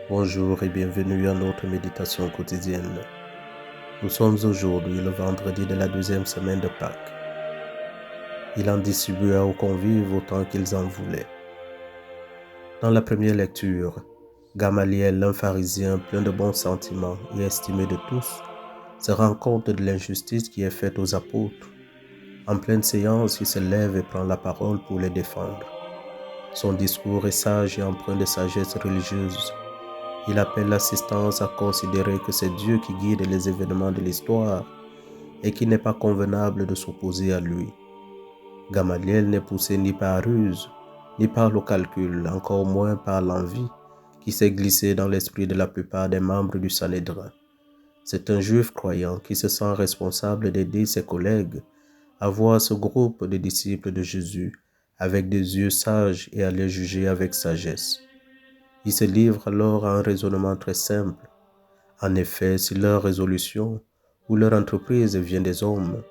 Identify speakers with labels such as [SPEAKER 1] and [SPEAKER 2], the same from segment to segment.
[SPEAKER 1] Bonjour et bienvenue à notre méditation quotidienne. Nous sommes aujourd'hui le vendredi de la deuxième semaine de Pâques. Il en distribua aux convives autant qu'ils en voulaient. Dans la première lecture, Gamaliel, un pharisien plein de bons sentiments et estimé de tous, se rend compte de l'injustice qui est faite aux apôtres. En pleine séance, il se lève et prend la parole pour les défendre. Son discours est sage et empreint de sagesse religieuse. Il appelle l'assistance à considérer que c'est Dieu qui guide les événements de l'histoire et qu'il n'est pas convenable de s'opposer à lui. Gamaliel n'est poussé ni par ruse, ni par le calcul, encore moins par l'envie qui s'est glissée dans l'esprit de la plupart des membres du Sanhédrin. C'est un juif croyant qui se sent responsable d'aider ses collègues à voir ce groupe de disciples de Jésus avec des yeux sages et à les juger avec sagesse. Il se livre alors à un raisonnement très simple. En effet, si leur résolution ou leur entreprise vient des hommes,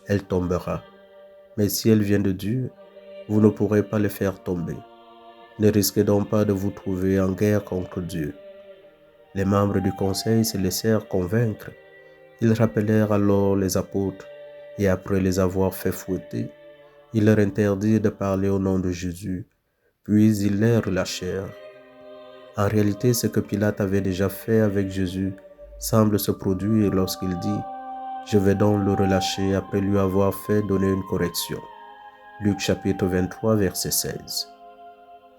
[SPEAKER 1] elle tombera. Mais si elle vient de Dieu, vous ne pourrez pas les faire tomber. Ne risquez donc pas de vous trouver en guerre contre Dieu. Les membres du conseil se laissèrent convaincre. Ils rappelèrent alors les apôtres et après les avoir fait fouetter, ils leur interdirent de parler au nom de Jésus, puis ils les relâchèrent. En réalité, ce que Pilate avait déjà fait avec Jésus semble se produire lorsqu'il dit « Je vais donc le relâcher après lui avoir fait donner une correction ». Luc chapitre 23, verset 16.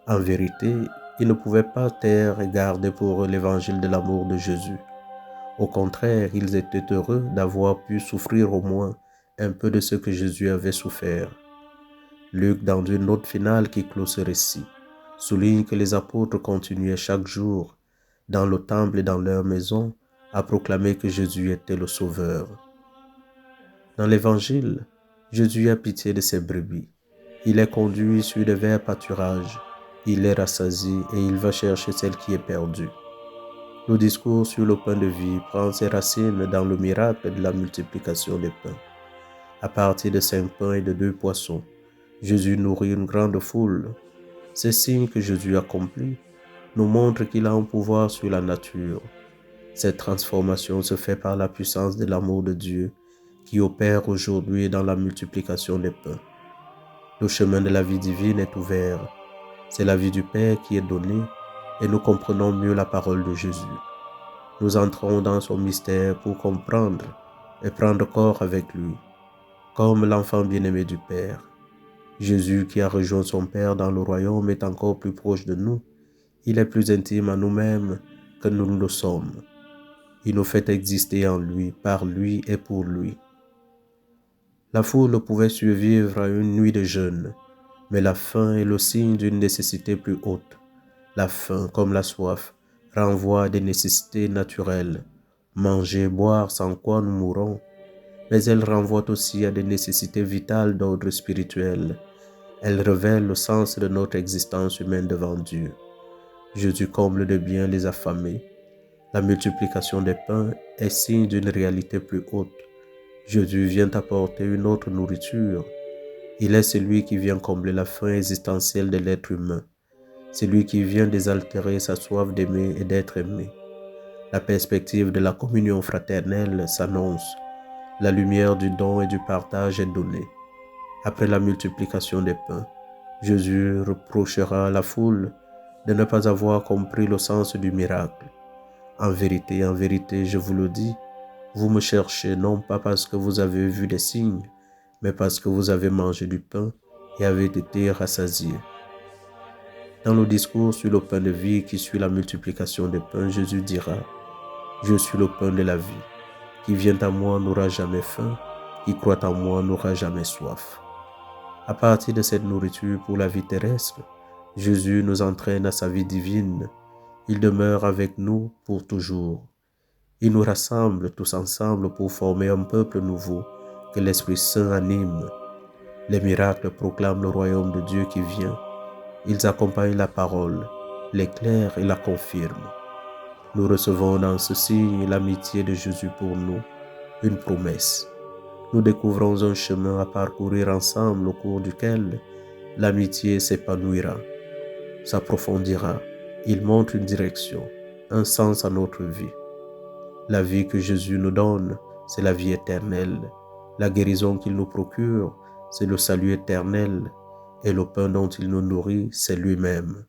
[SPEAKER 1] En vérité, ils ne pouvaient pas taire et garder pour eux l'évangile de l'amour de Jésus. Au contraire, ils étaient heureux d'avoir pu souffrir au moins un peu de ce que Jésus avait souffert. Luc, dans une note finale qui clôt ce récit, souligne que les apôtres continuaient chaque jour, dans le temple et dans leur maison, à proclamer que Jésus était le Sauveur. Dans l'Évangile, Jésus a pitié de ses brebis. Il les conduit sur de verts pâturages, il les rassasie et il va chercher celle qui est perdue. Le discours sur le pain de vie prend ses racines dans le miracle de la multiplication des pains. À partir de 5 pains et de 2 poissons, Jésus nourrit une grande foule. Ces signes que Jésus accomplit nous montrent qu'il a un pouvoir sur la nature. Cette transformation se fait par la puissance de l'amour de Dieu qui opère aujourd'hui dans la multiplication des pains. Le chemin de la vie divine est ouvert. C'est la vie du Père qui est donnée et nous comprenons mieux la parole de Jésus. Nous entrons dans son mystère pour comprendre et prendre corps avec lui, comme l'enfant bien-aimé du Père. Jésus qui a rejoint son Père dans le royaume est encore plus proche de nous. Il est plus intime à nous-mêmes que nous ne le sommes. Il nous fait exister en lui, par lui et pour lui. La foule pouvait survivre à une nuit de jeûne, mais la faim est le signe d'une nécessité plus haute. La faim, comme la soif, renvoie à des nécessités naturelles, manger, boire sans quoi nous mourrons, mais elle renvoie aussi à des nécessités vitales d'ordre spirituel. Elle révèle le sens de notre existence humaine devant Dieu. Jésus comble de bien les affamés. La multiplication des pains est signe d'une réalité plus haute. Jésus vient apporter une autre nourriture. Il est celui qui vient combler la faim existentielle de l'être humain. C'est lui qui vient désaltérer sa soif d'aimer et d'être aimé. La perspective de la communion fraternelle s'annonce. La lumière du don et du partage est donnée. Après la multiplication des pains, Jésus reprochera à la foule de ne pas avoir compris le sens du miracle. En vérité, je vous le dis, vous me cherchez non pas parce que vous avez vu des signes, mais parce que vous avez mangé du pain et avez été rassasiés. Dans le discours sur le pain de vie qui suit la multiplication des pains, Jésus dira « Je suis le pain de la vie. Qui vient à moi n'aura jamais faim, qui croit en moi n'aura jamais soif. » À partir de cette nourriture pour la vie terrestre, Jésus nous entraîne à sa vie divine. Il demeure avec nous pour toujours. Il nous rassemble tous ensemble pour former un peuple nouveau que l'Esprit Saint anime. Les miracles proclament le royaume de Dieu qui vient. Ils accompagnent la parole, l'éclairent et la confirment. Nous recevons dans ce signe l'amitié de Jésus pour nous, une promesse. Nous découvrons un chemin à parcourir ensemble au cours duquel l'amitié s'épanouira, s'approfondira. Il montre une direction, un sens à notre vie. La vie que Jésus nous donne, c'est la vie éternelle. La guérison qu'il nous procure, c'est le salut éternel. Et le pain dont il nous nourrit, c'est lui-même.